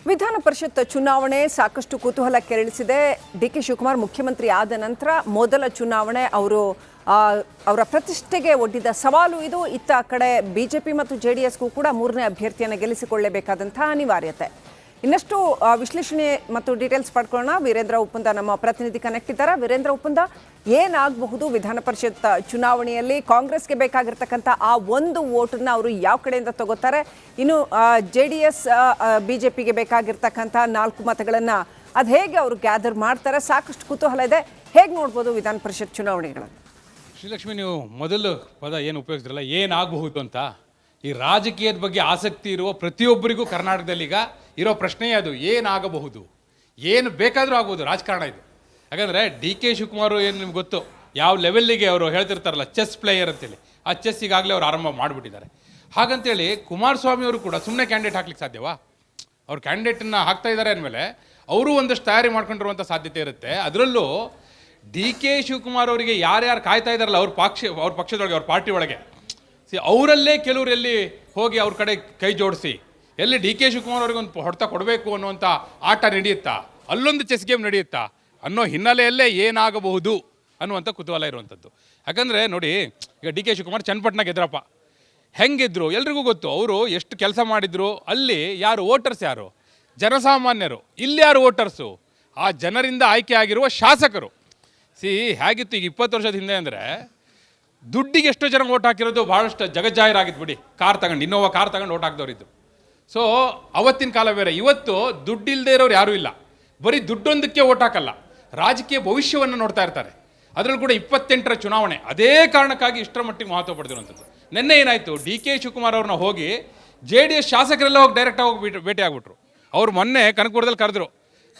ವಿಧಾನ ಪರಿಷತ್ ಚುನಾವಣೆ ಸಾಕಷ್ಟು ಕುತೂಹಲ ಕೆರಳಿಸಿದೆ. ಡಿ.ಕೆ. ಶಿವಕುಮಾರ್ ಮುಖ್ಯಮಂತ್ರಿ ಆದ ನಂತರ ಮೊದಲ ಚುನಾವಣೆ. ಅವರ ಪ್ರತಿಷ್ಠೆಗೆ ಒಡ್ಡಿದ ಸವಾಲು ಇದು. ಇತ್ತ ಕಡೆ ಬಿಜೆಪಿ ಮತ್ತು ಜೆಡಿಎಸ್ಗೂ ಕೂಡ ಮೂರನೇ ಅಭ್ಯರ್ಥಿಯನ್ನು ಗೆಲ್ಲಿಸಿಕೊಳ್ಳಬೇಕಾದಂತಹ ಅನಿವಾರ್ಯತೆ. ಇನ್ನಷ್ಟು ವಿಶ್ಲೇಷಣೆ ಮತ್ತು ಡೀಟೇಲ್ಸ್ ಪಡ್ಕೊಳ್ಳೋಣ. ವೀರೇಂದ್ರ ಉಪ್ಪಂದ ನಮ್ಮ ಪ್ರತಿನಿಧಿ ಕನೆಕ್ಟ್ ಇದ್ದಾರೆ. ವೀರೇಂದ್ರ ಉಪ್ಪಂದ, ಏನಾಗಬಹುದು ವಿಧಾನ ಪರಿಷತ್ ಚುನಾವಣೆಯಲ್ಲಿ? ಕಾಂಗ್ರೆಸ್ಗೆ ಬೇಕಾಗಿರ್ತಕ್ಕಂಥ ಆ ಒಂದು ವೋಟನ್ನ ಅವರು ಯಾವ ಕಡೆಯಿಂದ ತಗೋತಾರೆ? ಇನ್ನು ಜೆಡಿಎಸ್ ಬಿಜೆಪಿಗೆ ಬೇಕಾಗಿರ್ತಕ್ಕಂಥ 4 ಮತಗಳನ್ನು ಅದು ಹೇಗೆ ಅವರು ಗ್ಯಾದರ್ ಮಾಡ್ತಾರೆ? ಸಾಕಷ್ಟು ಕುತೂಹಲ ಇದೆ. ಹೇಗೆ ನೋಡ್ಬೋದು ವಿಧಾನ ಪರಿಷತ್ ಚುನಾವಣೆಗಳನ್ನು? ಶ್ರೀಲಕ್ಷ್ಮಿ, ನೀವು ಮೊದಲು ಪದ ಏನು ಉಪಯೋಗಿಸಿದ್ರಲ್ಲ, ಏನಾಗಬಹುದು ಅಂತ. ಈ ರಾಜಕೀಯದ ಬಗ್ಗೆ ಆಸಕ್ತಿ ಇರುವ ಪ್ರತಿಯೊಬ್ಬರಿಗೂ ಕರ್ನಾಟಕದಲ್ಲಿ ಈಗ ಇರೋ ಪ್ರಶ್ನೆಯೇ ಅದು, ಏನಾಗಬಹುದು. ಏನು ಬೇಕಾದರೂ ಆಗ್ಬೋದು ರಾಜಕಾರಣ ಇದು. ಯಾಕಂದರೆ ಡಿ.ಕೆ. ಶಿವಕುಮಾರ್ ಏನು ನಿಮ್ಗೆ ಗೊತ್ತು, ಯಾವ ಲೆವೆಲ್ಲಿಗೆ ಅವರು ಹೇಳ್ತಿರ್ತಾರಲ್ಲ ಚೆಸ್ ಪ್ಲೇಯರ್ ಅಂತೇಳಿ, ಆ ಚೆಸ್ ಈಗಾಗಲೇ ಅವ್ರು ಆರಂಭ ಮಾಡಿಬಿಟ್ಟಿದ್ದಾರೆ. ಹಾಗಂತೇಳಿ ಕುಮಾರಸ್ವಾಮಿ ಅವರು ಕೂಡ ಸುಮ್ಮನೆ ಕ್ಯಾಂಡಿಡೇಟ್ ಹಾಕ್ಲಿಕ್ಕೆ ಸಾಧ್ಯವಾ? ಅವ್ರು ಕ್ಯಾಂಡಿಡೇಟನ್ನು ಹಾಕ್ತಾ ಇದ್ದಾರೆ ಅಂದಮೇಲೆ ಅವರು ಒಂದಷ್ಟು ತಯಾರಿ ಮಾಡ್ಕೊಂಡಿರುವಂಥ ಸಾಧ್ಯತೆ ಇರುತ್ತೆ. ಅದರಲ್ಲೂ ಡಿ.ಕೆ. ಶಿವಕುಮಾರ್ ಅವರಿಗೆ ಯಾರ್ಯಾರು ಕಾಯ್ತಾ ಇದ್ದಾರಲ್ಲ ಅವ್ರ ಪಕ್ಷದೊಳಗೆ, ಅವ್ರ ಪಾರ್ಟಿ ಒಳಗೆ, ಅವರಲ್ಲೇ ಕೆಲವರು ಎಲ್ಲಿ ಹೋಗಿ ಅವ್ರ ಕಡೆ ಕೈ ಜೋಡಿಸಿ ಎಲ್ಲಿ ಡಿ.ಕೆ. ಶಿವಕುಮಾರ್ ಅವ್ರಿಗೆ ಒಂದು ಹೊಡೆತ ಕೊಡಬೇಕು ಅನ್ನುವಂಥ ಆಟ ನಡೆಯುತ್ತಾ, ಅಲ್ಲೊಂದು ಚೆಸ್ ಗೇಮ್ ನಡೆಯುತ್ತಾ ಅನ್ನೋ ಹಿನ್ನೆಲೆಯಲ್ಲೇ ಏನಾಗಬಹುದು ಅನ್ನುವಂಥ ಕುತೂಹಲ ಇರುವಂಥದ್ದು. ಯಾಕಂದರೆ ನೋಡಿ, ಈಗ ಡಿ.ಕೆ. ಶಿವಕುಮಾರ್ ಚನ್ನಪಟ್ಟಣ ಗೆದ್ರಪ್ಪ. ಹೆಂಗಿದ್ರು ಎಲ್ರಿಗೂ ಗೊತ್ತು. ಅವರು ಎಷ್ಟು ಕೆಲಸ ಮಾಡಿದ್ರು. ಅಲ್ಲಿ ಯಾರು ವೋಟರ್ಸ್, ಯಾರು ಜನಸಾಮಾನ್ಯರು. ಇಲ್ಲಿ ಯಾರು ವೋಟರ್ಸು? ಆ ಜನರಿಂದ ಆಯ್ಕೆ ಆಗಿರುವ ಶಾಸಕರು. ಹೇಗಿತ್ತು ಈಗ 20 ವರ್ಷದ ಹಿಂದೆ ಅಂದರೆ, ದುಡ್ಡಿಗೆ ಎಷ್ಟೋ ಜನ ಓಟ್ ಹಾಕಿರೋದು ಭಾಳಷ್ಟು ಜಗಜ್ಜಾಹಿರಾಗಿತ್ತು ಬಿಡಿ. ಕಾರ್ ತಗೊಂಡು, ಇನ್ನೋವಾ ಕಾರ್ ತಗೊಂಡು ಓಟ್ ಹಾಕಿದವರಿದ್ದು. ಸೊ ಅವತ್ತಿನ ಕಾಲ ಬೇರೆ. ಇವತ್ತು ದುಡ್ಡಿಲ್ಲದೆ ಇರೋರು ಯಾರೂ ಇಲ್ಲ. ಬರೀ ದುಡ್ಡೊಂದಕ್ಕೆ ಓಟ್ ಹಾಕಲ್ಲ, ರಾಜಕೀಯ ಭವಿಷ್ಯವನ್ನು ನೋಡ್ತಾ ಇರ್ತಾರೆ. ಅದರಲ್ಲೂ ಕೂಡ 28ರ ಚುನಾವಣೆ ಅದೇ ಕಾರಣಕ್ಕಾಗಿ ಇಷ್ಟರ ಮಟ್ಟಿಗೆ ಮಹತ್ವ ಪಡೆದಿರುವಂಥದ್ದು. ನಿನ್ನೆ ಏನಾಯಿತು, ಡಿ.ಕೆ. ಶಿವಕುಮಾರ್ ಅವ್ರನ್ನ ಹೋಗಿ JDS ಶಾಸಕರೆಲ್ಲ ಹೋಗಿ ಡೈರೆಕ್ಟಾಗಿ ಹೋಗಿ ಭೇಟಿ ಆಗ್ಬಿಟ್ರು. ಅವ್ರು ಮೊನ್ನೆ ಕನಕಪುರದಲ್ಲಿ ಕರೆದ್ರು,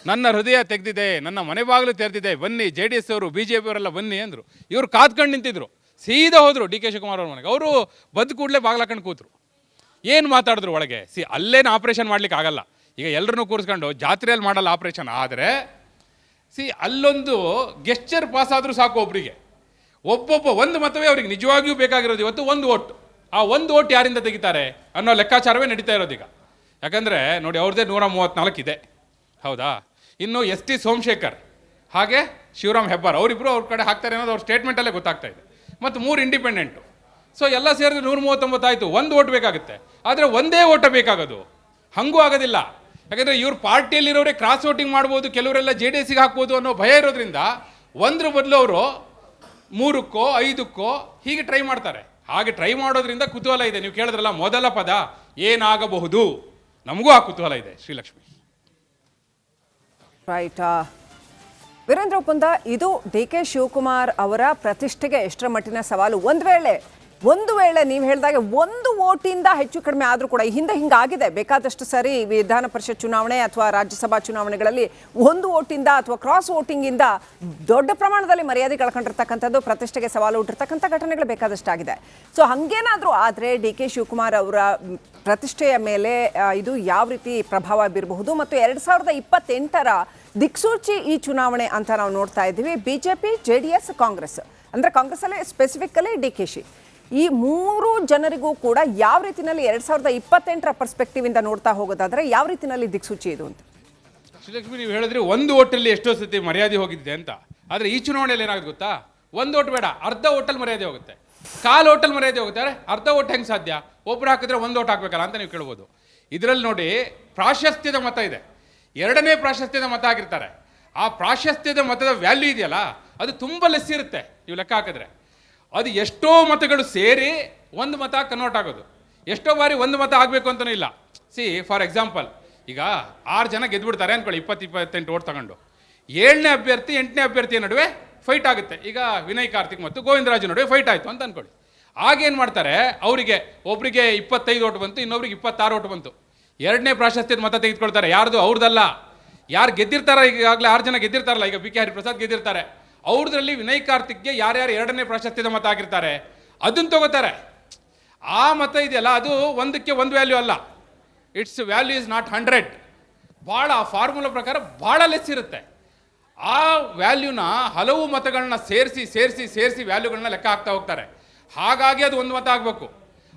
ನನ್ನ ಹೃದಯ ತೆಗೆದಿದೆ, ನನ್ನ ಮನೆ ಬಾಗಿಲು ತೆರೆದಿದೆ, ಬನ್ನಿ JDS ಅವರು BJP ಅವರೆಲ್ಲ ಬನ್ನಿ ಅಂದರು. ಇವರು ಕಾದ್ಕೊಂಡು ನಿಂತಿದ್ರು. ಸೀದಾ ಹೋದರು ಡಿ.ಕೆ. ಶಿವಕುಮಾರ್ ಅವ್ರ ಮನೆಗೆ. ಅವರು ಬಂದು ಕೂಡಲೇ ಬಾಗ್ಲಾಕೊಂಡು ಕೂತರು. ಏನು ಮಾತಾಡಿದ್ರು ಒಳಗೆ? ಅಲ್ಲೇನು ಆಪ್ರೇಷನ್ ಮಾಡ್ಲಿಕ್ಕೆ ಆಗಲ್ಲ. ಈಗ ಎಲ್ಲರನ್ನೂ ಕೂರಿಸ್ಕೊಂಡು ಜಾತ್ರೆಯಲ್ಲಿ ಮಾಡಲ್ಲ ಆಪ್ರೇಷನ್. ಆದರೆ ಅಲ್ಲೊಂದು ಗೆಸ್ಚರ್ ಪಾಸ್ ಆದರೂ ಸಾಕು ಒಬ್ಬರಿಗೆ. ಒಂದು ಮತವೇ ಅವ್ರಿಗೆ ನಿಜವಾಗಿಯೂ ಬೇಕಾಗಿರೋದು. ಇವತ್ತು ಒಂದು ಓಟ್. ಆ ಒಂದು ಓಟ್ ಯಾರಿಂದ ತೆಗಿತಾರೆ ಅನ್ನೋ ಲೆಕ್ಕಾಚಾರವೇ ನಡೀತಾ ಇರೋದು ಈಗ. ಯಾಕಂದರೆ ನೋಡಿ, ಅವ್ರದ್ದೇ 134 ಇದೆ, ಹೌದಾ? ಇನ್ನು ST ಸೋಮಶೇಖರ್ ಹಾಗೆ ಶಿವರಾಮ್ ಹೆಬ್ಬಾರ್ ಅವರಿಬ್ಬರು ಅವ್ರ ಕಡೆ ಹಾಕ್ತಾರೆ ಅನ್ನೋದು ಅವ್ರ ಸ್ಟೇಟ್ಮೆಂಟಲ್ಲೇ ಗೊತ್ತಾಗ್ತಾ ಇದೆ. ಮತ್ತು 3 ಇಂಡಿಪೆಂಡೆಂಟು. ಸೊ ಎಲ್ಲ ಸೇರಿದ್ರೆ 139 ಆಯಿತು. ಒಂದು ಓಟ್ ಬೇಕಾಗುತ್ತೆ. ಆದರೆ ಒಂದೇ ಓಟ ಬೇಕಾಗೋದು, ಹಂಗೂ ಆಗೋದಿಲ್ಲ. ಯಾಕಂದರೆ ಇವ್ರ ಪಾರ್ಟಿಯಲ್ಲಿರೋರೇ ಕ್ರಾಸ್ ವೋಟಿಂಗ್ ಮಾಡ್ಬೋದು, ಕೆಲವರೆಲ್ಲ JDSಗೆ ಹಾಕ್ಬೋದು ಅನ್ನೋ ಭಯ ಇರೋದ್ರಿಂದ ಒಂದ್ರ ಬದಲು ಅವರು 3ಕ್ಕೋ 5ಕ್ಕೋ ಹೀಗೆ ಟ್ರೈ ಮಾಡ್ತಾರೆ. ಹಾಗೆ ಟ್ರೈ ಮಾಡೋದ್ರಿಂದ ಕುತೂಹಲ ಇದೆ. ನೀವು ಕೇಳಿದ್ರಲ್ಲ ಮೊದಲ ಪದ ಏನಾಗಬಹುದು, ನಮಗೂ ಆ ಕುತೂಹಲ ಇದೆ ಶ್ರೀಲಕ್ಷ್ಮಿ. ರೈಟ್. ವೀರೇಂದ್ರ ಉಪ್ಪಂದ, ಇದು ಡಿ.ಕೆ. ಶಿವಕುಮಾರ್ ಅವರ ಪ್ರತಿಷ್ಠೆಗೆ ಎಷ್ಟರ ಮಟ್ಟಿನ ಸವಾಲು? ಒಂದು ವೇಳೆ ನೀವು ಹೇಳಿದಾಗೆ ಒಂದು ವೋಟಿಂದ ಹೆಚ್ಚು ಕಡಿಮೆ ಆದರೂ ಕೂಡ, ಹಿಂದೆ ಹಿಂಗಾಗಿದೆ ಬೇಕಾದಷ್ಟು ಸರಿ ವಿಧಾನ ಪರಿಷತ್ ಚುನಾವಣೆ ಅಥವಾ ರಾಜ್ಯಸಭಾ ಚುನಾವಣೆಗಳಲ್ಲಿ ಒಂದು ವೋಟಿಂದ ಅಥವಾ ಕ್ರಾಸ್ ವೋಟಿಂಗಿಂದ ದೊಡ್ಡ ಪ್ರಮಾಣದಲ್ಲಿ ಮರ್ಯಾದೆ ಕಳ್ಕೊಂಡಿರ್ತಕ್ಕಂಥದ್ದು, ಪ್ರತಿಷ್ಠೆಗೆ ಸವಾಲು ಹುಟ್ಟಿರ್ತಕ್ಕಂಥ ಘಟನೆಗಳು ಬೇಕಾದಷ್ಟಾಗಿದೆ. ಸೊ ಹಾಗೇನಾದರೂ ಆದರೆ ಡಿ.ಕೆ. ಶಿವಕುಮಾರ್ ಅವರ ಪ್ರತಿಷ್ಠೆಯ ಮೇಲೆ ಇದು ಯಾವ ರೀತಿ ಪ್ರಭಾವ ಬೀರಬಹುದು? ಮತ್ತು 2028ರ ದಿಕ್ಸೂಚಿ ಈ ಚುನಾವಣೆ ಅಂತ ನಾವು ನೋಡ್ತಾ ಇದ್ದೀವಿ. BJP, JDS, Congress. ಅಂದರೆ ಕಾಂಗ್ರೆಸ್ಸಲ್ಲಿ ಸ್ಪೆಸಿಫಿಕಲಿ DKಶಿ. ಈ 3 ಜನರಿಗೂ ಕೂಡ ಯಾವ ರೀತಿಯಲ್ಲಿ 2028ರ ಪರ್ಸ್ಪೆಕ್ಟಿವ್ ಇಂದ ನೋಡ್ತಾ ಹೋಗೋದಾದ್ರೆ ಯಾವ ರೀತಿಯಲ್ಲಿ ದಿಕ್ಸೂಚಿ ಇದು ಅಂತ? ಶ್ರೀಲಕ್ಷ್ಮಿ, ನೀವು ಹೇಳಿದ್ರೆ ಒಂದು ಓಟಲ್ಲಿ ಎಷ್ಟೋ ಸತಿ ಮರ್ಯಾದೆ ಹೋಗಿದ್ದೆ ಅಂತ. ಆದರೆ ಈ ಚುನಾವಣೆಯಲ್ಲಿ ಏನಾಗುತ್ತೆ ಗೊತ್ತಾ? ಒಂದು ಓಟ್ ಬೇಡ, ಅರ್ಧ ಓಟಲ್ಲಿ ಮರ್ಯಾದೆ ಹೋಗುತ್ತೆ, ಕಾಲು ಓಟಲ್ಲಿ ಮರ್ಯಾದೆ ಹೋಗುತ್ತೆ. ಅರ್ಧ ಓಟ್ ಹೆಂಗೆ ಸಾಧ್ಯ? ಒಬ್ರು ಹಾಕಿದ್ರೆ ಒಂದು ಓಟ್ ಹಾಕ್ಬೇಕಲ್ಲ ಅಂತ ನೀವು ಕೇಳ್ಬೋದು. ಇದರಲ್ಲಿ ನೋಡಿ, ಪ್ರಾಶಸ್ತ್ಯದ ಮತ ಇದೆ, 2ನೇ ಪ್ರಾಶಸ್ತ್ಯದ ಮತ ಆಗಿರ್ತಾರೆ. ಆ ಪ್ರಾಶಸ್ತ್ಯದ ಮತದ ವ್ಯಾಲ್ಯೂ ಇದೆಯಲ್ಲ, ಅದು ತುಂಬ ಲೆಸ್ ಇರುತ್ತೆ. ನೀವು ಲೆಕ್ಕ ಹಾಕಿದ್ರೆ ಅದು ಎಷ್ಟೋ ಮತಗಳು ಸೇರಿ ಒಂದು ಮತ ಕನ್ವರ್ಟ್ ಆಗೋದು. ಎಷ್ಟೋ ಬಾರಿ ಒಂದು ಮತ ಆಗಬೇಕು ಅಂತಲೂ ಇಲ್ಲ. ಫಾರ್ ಎಕ್ಸಾಂಪಲ್, ಈಗ 6 ಜನ ಗೆದ್ದುಬಿಡ್ತಾರೆ ಅಂದ್ಕೊಳ್ಳಿ, 20-28 ಓಟ್ ತಗೊಂಡು. 7ನೇ ಅಭ್ಯರ್ಥಿ 8ನೇ ಅಭ್ಯರ್ಥಿಯ ನಡುವೆ ಫೈಟ್ ಆಗುತ್ತೆ. ಈಗ ವಿನಯ್ ಕಾರ್ತಿಕ್ ಮತ್ತು ಗೋವಿಂದರಾಜು ನಡುವೆ ಫೈಟ್ ಆಯಿತು ಅಂತ ಅಂದ್ಕೊಳ್ಳಿ. ಆಗೇನು ಮಾಡ್ತಾರೆ, ಅವರಿಗೆ ಒಬ್ಬರಿಗೆ 25 ಓಟ್ ಬಂತು, ಇನ್ನೊಬ್ರಿಗೆ 26 ಓಟ್ ಬಂತು. 2ನೇ ಪ್ರಾಶಸ್ತ್ಯದ ಮತ ತೆಗೆದುಕೊಳ್ತಾರೆ. ಯಾರ್ದು? ಅವ್ರದ್ದಲ್ಲ. ಯಾರು ಗೆದ್ದಿರ್ತಾರೆ, ಈಗಾಗಲೇ 6 ಜನ ಗೆದ್ದಿರ್ತಾರಲ್ಲ, ಈಗ BK ಹರಿಪ್ರಸಾದ್ ಗೆದ್ದಿರ್ತಾರೆ. ಅವ್ರದ್ರಲ್ಲಿ ವಿನಯ್ ಕಾರ್ತಿಕ್ಗೆ ಯಾರ್ಯಾರು 2ನೇ ಪ್ರಾಶಸ್ತ್ಯದ ಮತ ಆಗಿರ್ತಾರೆ ಅದನ್ನು ತಗೋತಾರೆ. ಆ ಮತ ಇದೆಯಲ್ಲ, ಅದು ಒಂದಕ್ಕೆ ಒಂದು ವ್ಯಾಲ್ಯೂ ಅಲ್ಲ. It's value is not 100. ಭಾಳ ಆ ಫಾರ್ಮುಲಾ ಪ್ರಕಾರ ಭಾಳ ಲೆಸ್ ಇರುತ್ತೆ. ಆ ವ್ಯಾಲ್ಯೂನ ಹಲವು ಮತಗಳನ್ನ ಸೇರಿಸಿ ವ್ಯಾಲ್ಯೂಗಳನ್ನ ಲೆಕ್ಕ ಹಾಕ್ತಾ ಹೋಗ್ತಾರೆ. ಹಾಗಾಗಿ ಅದು ಒಂದು ಮತ ಆಗಬೇಕು.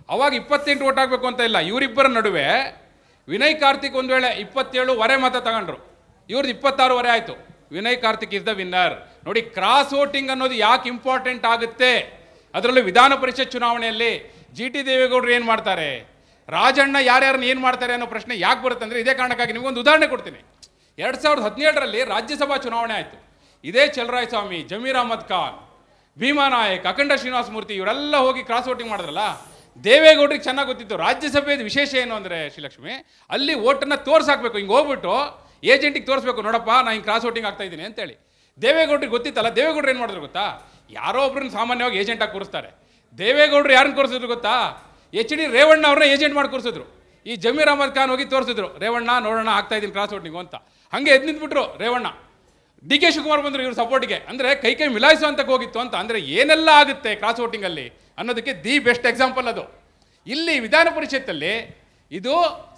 ಅವಾಗ 28 ಓಟ್ ಆಗಬೇಕು ಅಂತ ಇಲ್ಲ. ಇವರಿಬ್ಬರ ನಡುವೆ ವಿನಯ್ ಕಾರ್ತಿಕ್ ಒಂದು ವೇಳೆ 27 ಮತ ತಗೊಂಡ್ರು, ಇವ್ರದ್ದು 26 ಆಯಿತು. Vinay Karthik is the winner. ನೋಡಿ, ಕ್ರಾಸ್ ವೋಟಿಂಗ್ ಅನ್ನೋದು ಯಾಕೆ ಇಂಪಾರ್ಟೆಂಟ್ ಆಗುತ್ತೆ, ಅದರಲ್ಲೂ ವಿಧಾನ ಪರಿಷತ್ ಚುನಾವಣೆಯಲ್ಲಿ ಜಿ ಟಿ ದೇವೇಗೌಡರು ಏನು ಮಾಡ್ತಾರೆ, ರಾಜಣ್ಣ ಯಾರ್ಯಾರನ್ನ ಏನು ಮಾಡ್ತಾರೆ ಅನ್ನೋ ಪ್ರಶ್ನೆ ಯಾಕೆ ಬರುತ್ತೆ ಅಂದರೆ ಇದೇ ಕಾರಣಕ್ಕಾಗಿ. ನಿಮಗೊಂದು ಉದಾಹರಣೆ ಕೊಡ್ತೀನಿ. 2017ರಲ್ಲಿ ರಾಜ್ಯಸಭಾ ಚುನಾವಣೆ ಆಯಿತು. ಇದೇ ಚಲರಾಯ ಸ್ವಾಮಿ, ಜಮೀರ್ ಅಹಮದ್ ಖಾನ್, ಭೀಮಾ ನಾಯಕ್, ಅಖಂಡ ಶ್ರೀನಿವಾಸ ಮೂರ್ತಿ ಇವರೆಲ್ಲ ಹೋಗಿ ಕ್ರಾಸ್ ವೋಟಿಂಗ್ ಮಾಡಿದ್ರಲ್ಲ. ದೇವೇಗೌಡರಿಗೆ ಚೆನ್ನಾಗಿ ಗೊತ್ತಿತ್ತು ರಾಜ್ಯಸಭೆಯ ವಿಶೇಷ ಏನು ಅಂದರೆ ಶ್ರೀಲಕ್ಷ್ಮಿ, ಅಲ್ಲಿ ಓಟನ್ನು ತೋರ್ಸಾಕ್ಬೇಕು. ಹಿಂಗೆ ಹೋಗ್ಬಿಟ್ಟು ಏಜೆಂಟಿಗೆ ತೋರಿಸ್ಬೇಕು, ನೋಡಪ್ಪ ನಾನು ಹಿಂಗೆ ಕ್ರಾಸ್ ವೋಟಿಂಗ್ ಆಗ್ತಾ ಇದ್ದೀನಿ ಅಂತೇಳಿ. ದೇವೇಗೌಡರಿಗೆ ಗೊತ್ತಿತ್ತಲ್ಲ. ದೇವೇಗೌಡರು ಏನು ಮಾಡಿದ್ರು ಗೊತ್ತಾ, ಯಾರೋ ಒಬ್ರನ್ನ ಸಾಮಾನ್ಯವಾಗಿ ಏಜೆಂಟಾಗಿ ಕೂರಿಸ್ತಾರೆ. ದೇವೇಗೌಡರು ಯಾರನ್ನ ಕೂರಿಸಿದ್ರು ಗೊತ್ತಾ, ಎಚ್ ಡಿ ರೇವಣ್ಣ ಅವ್ರನ್ನ ಏಜೆಂಟ್ ಮಾಡಿ ಕೂರಿಸಿದ್ರು. ಈ ಜಮೀರ್ ಅಹಮದ್ ಖಾನ್ ಹೋಗಿ ತೋರಿಸಿದ್ರು, ರೇವಣ್ಣ ನೋಡೋಣ ಆಗ್ತಾ ಇದ್ದೀನಿ ಕ್ರಾಸ್ ವೋಟಿಂಗು ಅಂತ. ಹಾಗೆ ಎದ್ದು ನಿಂತ್ಬಿಟ್ರು ರೇವಣ್ಣ. ಡಿ ಕೆ ಶಿವಕುಮಾರ್ ಬಂದರು ಇವ್ರ ಸಪೋರ್ಟಿಗೆ. ಅಂದರೆ ಕೈ ಮಿಲಾಯಿಸುವಂತಕ್ಕೆ ಹೋಗಿತ್ತು ಅಂತ. ಅಂದರೆ ಏನೆಲ್ಲ ಆಗುತ್ತೆ ಕ್ರಾಸ್ ವೋಟಿಂಗಲ್ಲಿ ಅನ್ನೋದಕ್ಕೆ ದಿ ಬೆಸ್ಟ್ ಎಕ್ಸಾಂಪಲ್ ಅದು. ಇಲ್ಲಿ ವಿಧಾನ ಪರಿಷತ್ತಲ್ಲಿ ಇದು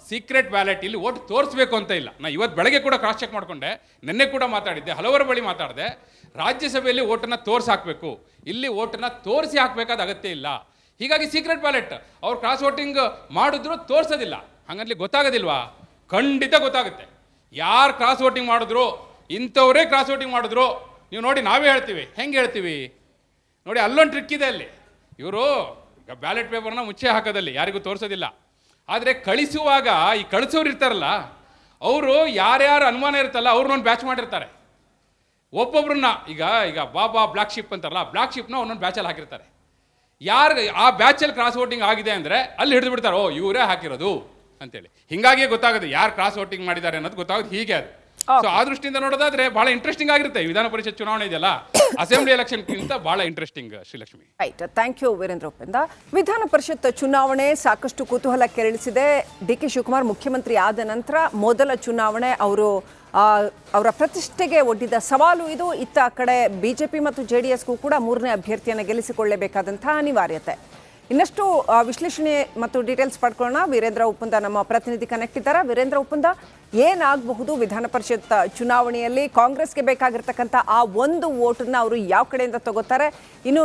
ಸೀಕ್ರೆಟ್ ಬ್ಯಾಲೆಟ್, ಇಲ್ಲಿ ಓಟ್ ತೋರಿಸ್ಬೇಕು ಅಂತ ಇಲ್ಲ. ನಾನು ಇವತ್ತು ಬೆಳಗ್ಗೆ ಕೂಡ ಕ್ರಾಸ್ ಚೆಕ್ ಮಾಡಿಕೊಂಡೆ, ನಿನ್ನೆ ಕೂಡ ಮಾತಾಡಿದ್ದೆ, ಹಲವರ ಬಳಿ ಮಾತಾಡಿದೆ. ರಾಜ್ಯಸಭೆಯಲ್ಲಿ ಓಟನ್ನು ತೋರಿಸಿ ಹಾಕಬೇಕು, ಇಲ್ಲಿ ಓಟನ್ನು ತೋರಿಸಿ ಹಾಕಬೇಕಾದ ಅಗತ್ಯ ಇಲ್ಲ. ಹೀಗಾಗಿ ಸೀಕ್ರೆಟ್ ಬ್ಯಾಲೆಟ್ ಅವ್ರು ಕ್ರಾಸ್ ವೋಟಿಂಗ್ ಮಾಡಿದ್ರು ತೋರಿಸೋದಿಲ್ಲ. ಹಾಗಂತಲಿ ಗೊತ್ತಾಗೋದಿಲ್ವಾ? ಖಂಡಿತ ಗೊತ್ತಾಗುತ್ತೆ. ಯಾರು ಕ್ರಾಸ್ ವೋಟಿಂಗ್ ಮಾಡಿದ್ರು, ಇಂಥವರೇ ಕ್ರಾಸ್ ವೋಟಿಂಗ್ ಮಾಡಿದ್ರು. ನೀವು ನೋಡಿ, ನಾವೇ ಹೇಳ್ತೀವಿ. ಹೆಂಗೆ ಹೇಳ್ತೀವಿ ನೋಡಿ, ಅಲ್ಲೊಂದು ಟ್ರಿಕ್ ಇದೆ. ಅಲ್ಲಿ ಇವರು ಬ್ಯಾಲೆಟ್ ಪೇಪರ್ನ ಮುಚ್ಚೆ ಹಾಕೋದಲ್ಲಿ ಯಾರಿಗೂ ತೋರಿಸೋದಿಲ್ಲ. ಆದರೆ ಕಳಿಸುವಾಗ ಈ ಕಳಿಸೋರು ಇರ್ತಾರಲ್ಲ, ಅವರು ಯಾರ್ಯಾರು ಅನುಮಾನ ಇರುತ್ತಲ್ಲ ಅವ್ರನ್ನೊಂದು ಬ್ಯಾಚ್ ಮಾಡಿರ್ತಾರೆ. ಒಬ್ಬೊಬ್ರನ್ನ ಈಗ ಬಾಬಾ ಬ್ಲ್ಯಾಕ್ ಶಿಪ್ ಅಂತಾರಲ್ಲ, ಬ್ಲ್ಯಾಕ್ ಶಿಪ್ನ ಒಂದೊಂದು ಬ್ಯಾಚಲ್ಲಿ ಹಾಕಿರ್ತಾರೆ. ಯಾರು ಆ ಬ್ಯಾಚಲ್ಲಿ ಕ್ರಾಸ್ ವೋಟಿಂಗ್ ಆಗಿದೆ ಅಂದರೆ ಅಲ್ಲಿ ಹಿಡಿದು ಬಿಡ್ತಾರೆ, ಓ ಇವರೇ ಹಾಕಿರೋದು ಅಂತೇಳಿ. ಹಿಂಗಾಗಿಯೇ ಗೊತ್ತಾಗೋದು ಯಾರು ಕ್ರಾಸ್ ವೋಟಿಂಗ್ ಮಾಡಿದ್ದಾರೆ ಅನ್ನೋದು ಗೊತ್ತಾಗೋದು ಹೀಗೆ ಅದು. ಸೊ ಆ ದೃಷ್ಟಿಯಿಂದ ನೋಡೋದಾದ್ರೆ ಬಹಳ ಇಂಟ್ರೆಸ್ಟಿಂಗ್ ಆಗಿರುತ್ತೆ. ವಿಧಾನ ಪರಿಷತ್ ಚುನಾವಣೆ ಇದೆಯಲ್ಲ, ಅಸೆಂಬ್ಲಿ ಎಲೆಕ್ಷನ್ಗಿಂತ ಬಹಳ interesting Srilakshmi. Right, thank you Veerendra ಒಪ್ಪಂದ. ವಿಧಾನ ಪರಿಷತ್ ಚುನಾವಣೆ ಸಾಕಷ್ಟು ಕುತೂಹಲ ಕೆರಳಿಸಿದೆ. ಡಿ ಕೆ ಶಿವಕುಮಾರ್ ಮುಖ್ಯಮಂತ್ರಿ ಆದ ನಂತರ ಮೊದಲ ಚುನಾವಣೆ, ಅವರ ಪ್ರತಿಷ್ಠೆಗೆ ಒಡ್ಡಿದ ಸವಾಲು ಇದು. ಇತ್ತ ಕಡೆ ಬಿಜೆಪಿ ಮತ್ತು ಜೆಡಿಎಸ್ಗೂ ಕೂಡ ಮೂರನೇ ಅಭ್ಯರ್ಥಿಯನ್ನು ಗೆಲ್ಲಿಸಿಕೊಳ್ಳಬೇಕಾದಂತಹ ಅನಿವಾರ್ಯತೆ. ಇನ್ನಷ್ಟು ವಿಶ್ಲೇಷಣೆ ಮತ್ತು ಡೀಟೇಲ್ಸ್ ಪಡ್ಕೊಳ್ಳೋಣ. ವೀರೇಂದ್ರ ಒಪ್ಪಂದ ನಮ್ಮ ಪ್ರತಿನಿಧಿ ಕನೆಕ್ಟ್ ಇದ್ದಾರೆ. ವೀರೇಂದ್ರ ಒಪ್ಪಂದ, ಏನಾಗಬಹುದು ವಿಧಾನ ಪರಿಷತ್ ಚುನಾವಣೆಯಲ್ಲಿ? ಕಾಂಗ್ರೆಸ್ಗೆ ಬೇಕಾಗಿರ್ತಕ್ಕಂಥ ಆ ಒಂದು ವೋಟನ್ನ ಅವರು ಯಾವ ಕಡೆಯಿಂದ ತಗೋತಾರೆ? ಇನ್ನು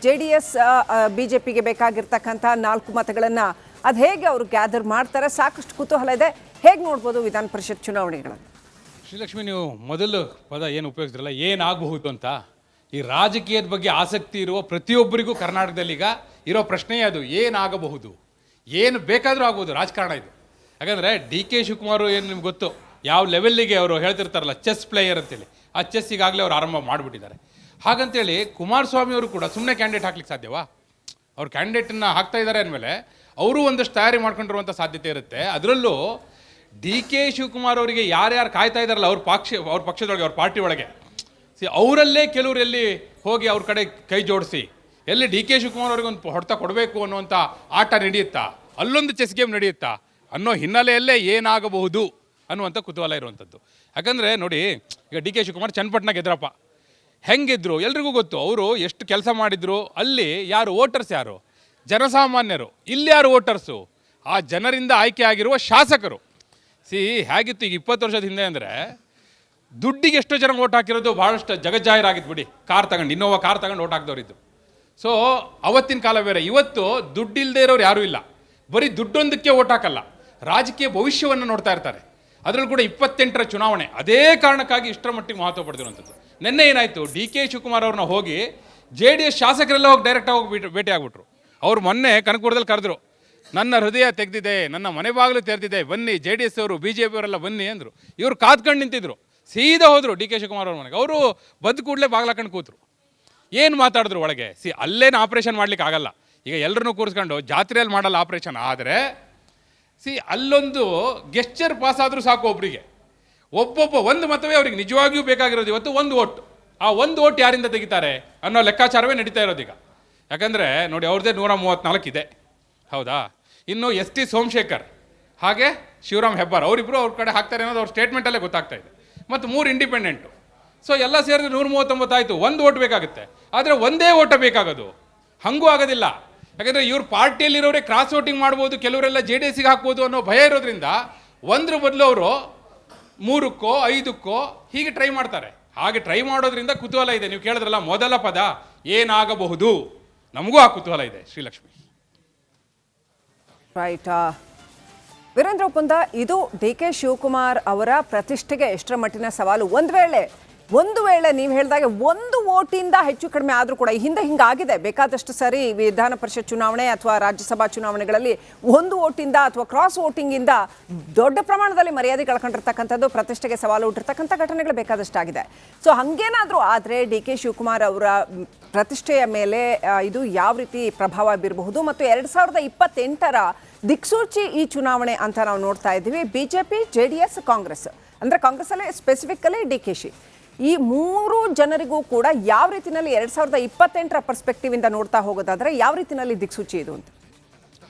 ಜೆಡಿಎಸ್ ಬಿಜೆಪಿಗೆ ಬೇಕಾಗಿರ್ತಕ್ಕಂಥ 4 ಮತಗಳನ್ನು ಅದು ಹೇಗೆ ಅವರು ಗ್ಯಾದರ್ ಮಾಡ್ತಾರೆ? ಸಾಕಷ್ಟು ಕುತೂಹಲ ಇದೆ. ಹೇಗೆ ನೋಡ್ಬೋದು ವಿಧಾನ ಪರಿಷತ್ ಚುನಾವಣೆಗಳನ್ನು? ಶ್ರೀಲಕ್ಷ್ಮಿ, ನೀವು ಮೊದಲು ಪದ ಏನು ಉಪಯೋಗಿಸಿದ್ರಲ್ಲ, ಏನಾಗಬಹುದು ಅಂತ. ಈ ರಾಜಕೀಯದ ಬಗ್ಗೆ ಆಸಕ್ತಿ ಇರುವ ಪ್ರತಿಯೊಬ್ಬರಿಗೂ ಕರ್ನಾಟಕದಲ್ಲಿ ಈಗ ಇರೋ ಪ್ರಶ್ನೆಯೇ ಅದು, ಏನಾಗಬಹುದು. ಏನು ಬೇಕಾದರೂ ಆಗ್ಬೋದು ರಾಜಕಾರಣ ಇದು. ಯಾಕಂದರೆ ಡಿ ಕೆ ಶಿವಕುಮಾರ್ ಏನು ನಿಮ್ಗೆ ಗೊತ್ತು, ಯಾವ ಲೆವೆಲ್ಲಿಗೆ ಅವರು ಹೇಳ್ತಿರ್ತಾರಲ್ಲ ಚೆಸ್ ಪ್ಲೇಯರ್ ಅಂತೇಳಿ, ಆ ಚೆಸ್ ಈಗಾಗಲೇ ಅವ್ರು ಆರಂಭ ಮಾಡಿಬಿಟ್ಟಿದ್ದಾರೆ. ಹಾಗಂತೇಳಿ ಕುಮಾರಸ್ವಾಮಿ ಅವರು ಕೂಡ ಸುಮ್ಮನೆ ಕ್ಯಾಂಡಿಡೇಟ್ ಹಾಕ್ಲಿಕ್ಕೆ ಸಾಧ್ಯವಾ? ಅವ್ರು ಕ್ಯಾಂಡಿಡೇಟನ್ನು ಹಾಕ್ತಾ ಇದ್ದಾರೆ ಅಂದಮೇಲೆ ಅವರು ಒಂದಷ್ಟು ತಯಾರಿ ಮಾಡ್ಕೊಂಡಿರುವಂಥ ಸಾಧ್ಯತೆ ಇರುತ್ತೆ. ಅದರಲ್ಲೂ ಡಿ ಕೆ ಶಿವಕುಮಾರ್ ಅವರಿಗೆ ಯಾರ್ಯಾರು ಕಾಯ್ತಾ ಇದ್ದಾರಲ್ಲ ಅವ್ರ ಪಕ್ಷದೊಳಗೆ, ಅವ್ರ ಪಾರ್ಟಿ ಒಳಗೆ, ಅವರಲ್ಲೇ ಕೆಲವರು ಎಲ್ಲಿ ಹೋಗಿ ಅವ್ರ ಕಡೆ ಕೈ ಜೋಡಿಸಿ ಎಲ್ಲಿ ಡಿ ಕೆ ಶಿವಕುಮಾರ್ ಅವ್ರಿಗೆ ಒಂದು ಹೊಡೆತ ಕೊಡಬೇಕು ಅನ್ನುವಂಥ ಆಟ ನಡೆಯುತ್ತಾ, ಅಲ್ಲೊಂದು ಚೆಸ್ ಗೇಮ್ ನಡೆಯುತ್ತಾ ಅನ್ನೋ ಹಿನ್ನೆಲೆಯಲ್ಲೇ ಏನಾಗಬಹುದು ಅನ್ನುವಂಥ ಕುತೂಹಲ ಇರುವಂಥದ್ದು. ಯಾಕಂದರೆ ನೋಡಿ, ಈಗ ಡಿ ಕೆ ಶಿವಕುಮಾರ್ ಚನ್ನಪಟ್ಟಣ ಗೆದ್ರಪ್ಪ, ಹೆಂಗಿದ್ರು ಎಲ್ರಿಗೂ ಗೊತ್ತು. ಅವರು ಎಷ್ಟು ಕೆಲಸ ಮಾಡಿದ್ರು. ಅಲ್ಲಿ ಯಾರು ವೋಟರ್ಸ್, ಯಾರು ಜನಸಾಮಾನ್ಯರು, ಇಲ್ಲಿ ಯಾರು ವೋಟರ್ಸು, ಆ ಜನರಿಂದ ಆಯ್ಕೆ ಆಗಿರುವ ಶಾಸಕರು. ಹೇಗಿತ್ತು ಈಗ 20 ವರ್ಷದ ಹಿಂದೆ ಅಂದರೆ, ದುಡ್ಡಿಗೆ ಎಷ್ಟೋ ಜನ ಓಟ್ ಹಾಕಿರೋದು ಭಾಳಷ್ಟು ಜಗಜ್ಜಾಹಿರಾಗಿತ್ತು ಬಿಡಿ. ಕಾರ್ ತಗೊಂಡು, ಇನ್ನೋವಾ ಕಾರ್ ತಗೊಂಡು ಓಟ್ ಹಾಕಿದವರಿದ್ದು. ಸೊ ಅವತ್ತಿನ ಕಾಲ ಬೇರೆ. ಇವತ್ತು ದುಡ್ಡಿಲ್ಲದೆ ಇರೋರು ಯಾರೂ ಇಲ್ಲ. ಬರೀ ದುಡ್ಡೊಂದಕ್ಕೆ ಓಟ್ ಹಾಕಲ್ಲ, ರಾಜಕೀಯ ಭವಿಷ್ಯವನ್ನು ನೋಡ್ತಾ ಇರ್ತಾರೆ. ಅದರಲ್ಲೂ ಕೂಡ 28ರ ಚುನಾವಣೆ ಅದೇ ಕಾರಣಕ್ಕಾಗಿ ಇಷ್ಟರ ಮಟ್ಟಿಗೆ ಮಹತ್ವ ಪಡೆದಿರುವಂಥದ್ದು. ನಿನ್ನೆ ಏನಾಯಿತು, ಡಿ ಕೆ ಶಿವಕುಮಾರ್ ಅವ್ರನ್ನ ಹೋಗಿ JDS ಶಾಸಕರೆಲ್ಲ ಹೋಗಿ ಡೈರೆಕ್ಟಾಗಿ ಹೋಗಿ ಭೇಟಿ ಆಗ್ಬಿಟ್ರು. ಅವ್ರು ಮೊನ್ನೆ ಕನಕಪುರದಲ್ಲಿ ಕರೆದ್ರು, ನನ್ನ ಹೃದಯ ತೆಗೆದಿದೆ, ನನ್ನ ಮನೆ ಬಾಗಿಲು ತೆರೆದಿದೆ, ಬನ್ನಿ JDS ಅವರು BJP ಅವರೆಲ್ಲ ಬನ್ನಿ ಅಂದರು. ಇವರು ಕಾದ್ಕೊಂಡು ನಿಂತಿದ್ರು. ಸೀದಾ ಹೋದರು ಡಿ ಕೆ ಶಿವಕುಮಾರ್ ಅವ್ರ ಮನೆಗೆ. ಅವರು ಬಂದು ಕೂಡಲೇ ಬಾಗ್ಲಾಕೊಂಡು ಕೂತರು. ಏನು ಮಾತಾಡಿದ್ರು ಒಳಗೆ? ಅಲ್ಲೇನು ಆಪ್ರೇಷನ್ ಮಾಡ್ಲಿಕ್ಕೆ ಆಗಲ್ಲ. ಈಗ ಎಲ್ಲರನ್ನೂ ಕೂರಿಸ್ಕೊಂಡು ಜಾತ್ರೆಯಲ್ಲಿ ಮಾಡಲ್ಲ ಆಪ್ರೇಷನ್. ಆದರೆ ಅಲ್ಲೊಂದು ಗೆಸ್ಚರ್ ಪಾಸ್ ಆದರೂ ಸಾಕು ಒಬ್ಬರಿಗೆ. ಒಂದು ಮತವೇ ಅವ್ರಿಗೆ ನಿಜವಾಗಿಯೂ ಬೇಕಾಗಿರೋದು ಇವತ್ತು ಒಂದು ಓಟ್. ಆ ಒಂದು ಓಟ್ ಯಾರಿಂದ ತೆಗಿತಾರೆ ಅನ್ನೋ ಲೆಕ್ಕಾಚಾರವೇ ನಡೀತಾ ಇರೋದು ಈಗ. ಯಾಕಂದರೆ ನೋಡಿ, ಅವ್ರದ್ದೇ 134 ಇದೆ, ಹೌದಾ? ಇನ್ನು ST ಸೋಮಶೇಖರ್ ಹಾಗೆ ಶಿವರಾಮ್ ಹೆಬ್ಬಾರ್ ಅವರಿಬ್ಬರು ಅವ್ರ ಕಡೆ ಹಾಕ್ತಾರೆ ಅನ್ನೋದು ಅವ್ರ ಸ್ಟೇಟ್ಮೆಂಟಲ್ಲೇ ಗೊತ್ತಾಗ್ತಾ ಇದೆ. ಮತ್ತು 3 ಇಂಡಿಪೆಂಡೆಂಟು. ಸೊ ಎಲ್ಲ ಸೇರಿದ್ರೆ 139 ಆಯಿತು. ಒಂದು ಓಟ್ ಬೇಕಾಗುತ್ತೆ. ಆದರೆ ಒಂದೇ ಓಟ ಬೇಕಾಗೋದು, ಹಂಗೂ ಆಗೋದಿಲ್ಲ. ಯಾಕಂದರೆ ಇವ್ರ ಪಾರ್ಟಿಯಲ್ಲಿರೋರೇ ಕ್ರಾಸ್ ವೋಟಿಂಗ್ ಮಾಡ್ಬೋದು, ಕೆಲವರೆಲ್ಲ JDSಗೆ ಹಾಕ್ಬೋದು ಅನ್ನೋ ಭಯ ಇರೋದ್ರಿಂದ ಒಂದ್ರ ಬದಲು ಅವರು 3ಕ್ಕೋ 5ಕ್ಕೋ ಹೀಗೆ ಟ್ರೈ ಮಾಡ್ತಾರೆ. ಹಾಗೆ ಟ್ರೈ ಮಾಡೋದ್ರಿಂದ ಕುತೂಹಲ ಇದೆ. ನೀವು ಕೇಳಿದ್ರಲ್ಲ ಮೊದಲ ಪದ ಏನಾಗಬಹುದು, ನಮಗೂ ಆ ಕುತೂಹಲ ಇದೆ ಶ್ರೀಲಕ್ಷ್ಮಿ. ರೈಟ್, ವೀರೇಂದ್ರ ಒಪ್ಪಂದ ಇದು ಡಿ ಕೆ ಶಿವಕುಮಾರ್ ಅವರ ಪ್ರತಿಷ್ಠೆಗೆ ಎಷ್ಟರ ಮಟ್ಟಿನ ಸವಾಲು? ಒಂದು ವೇಳೆ ನೀವು ಹೇಳಿದಾಗೆ ಒಂದು ಓಟಿಂದ ಹೆಚ್ಚು ಕಡಿಮೆ ಆದರೂ ಕೂಡ ಈ ಹಿಂದೆ ಹಿಂಗಾಗಿದೆ ಬೇಕಾದಷ್ಟು ಸರಿ ವಿಧಾನ ಪರಿಷತ್ ಚುನಾವಣೆ ಅಥವಾ ರಾಜ್ಯಸಭಾ ಚುನಾವಣೆಗಳಲ್ಲಿ ಒಂದು ಓಟಿಂದ ಅಥವಾ ಕ್ರಾಸ್ ವೋಟಿಂಗಿಂದ ದೊಡ್ಡ ಪ್ರಮಾಣದಲ್ಲಿ ಮರ್ಯಾದೆ ಕಳ್ಕೊಂಡಿರ್ತಕ್ಕಂಥದ್ದು, ಪ್ರತಿಷ್ಠೆಗೆ ಸವಾಲು ಹುಟ್ಟಿರ್ತಕ್ಕಂಥ ಘಟನೆಗಳು ಬೇಕಾದಷ್ಟಾಗಿದೆ. ಸೊ ಹಾಗೇನಾದರೂ ಆದರೆ ಡಿ ಕೆ ಶಿವಕುಮಾರ್ ಅವರ ಪ್ರತಿಷ್ಠೆಯ ಮೇಲೆ ಇದು ಯಾವ ರೀತಿ ಪ್ರಭಾವ ಬೀರಬಹುದು? ಮತ್ತು 2028ರ ದಿಕ್ಸೂಚಿ ಈ ಚುನಾವಣೆ ಅಂತ ನಾವು ನೋಡ್ತಾ ಇದ್ದೀವಿ. ಬಿಜೆಪಿ, JDS, ಕಾಂಗ್ರೆಸ್, ಅಂದರೆ ಕಾಂಗ್ರೆಸ್ಸಲ್ಲಿ ಸ್ಪೆಸಿಫಿಕಲಿ DKಶಿ, ಈ ಮೂರು ಜನರಿಗೂ ಕೂಡ ಯಾವ ರೀತಿಯಲ್ಲಿ 2028ರ ಪರ್ಸ್ಪೆಕ್ಟಿವ್ ಇಂದ ನೋಡ್ತಾ ಹೋಗೋದಾದ್ರೆ ಯಾವ ರೀತಿಯಲ್ಲಿ ದಿಕ್ಸೂಚಿ ಇದು ಅಂತ?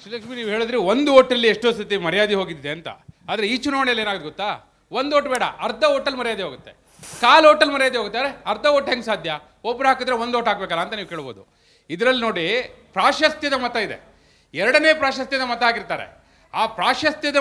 ಶ್ರೀಲಕ್ಷ್ಮಿ, ನೀವು ಹೇಳಿದ್ರೆ ಒಂದು ಓಟಲ್ಲಿ ಎಷ್ಟೋ ಸತಿ ಮರ್ಯಾದೆ ಹೋಗಿದ್ದೆ ಅಂತ. ಆದರೆ ಈ ಚುನಾವಣೆಯಲ್ಲಿ ಏನಾಗುತ್ತೆ ಗೊತ್ತಾ? ಒಂದು ಓಟ್ ಬೇಡ, ಅರ್ಧ ಓಟಲ್ಲಿ ಮರ್ಯಾದೆ ಹೋಗುತ್ತೆ, ಕಾಲು ಓಟಲ್ಲಿ ಮರ್ಯಾದೆ ಹೋಗುತ್ತೆ. ಅರ್ಧ ಓಟ್ ಹೆಂಗೆ ಸಾಧ್ಯ? ಒಬ್ರು ಹಾಕಿದ್ರೆ ಒಂದು ಓಟ್ ಹಾಕ್ಬೇಕಲ್ಲ ಅಂತ ನೀವು ಕೇಳ್ಬೋದು. ಇದರಲ್ಲಿ ನೋಡಿ, ಪ್ರಾಶಸ್ತ್ಯದ ಮತ ಇದೆ, ಎರಡನೇ ಪ್ರಾಶಸ್ತ್ಯದ ಮತ ಆಗಿರ್ತಾರೆ. ಆ ಪ್ರಾಶಸ್ತ್ಯದ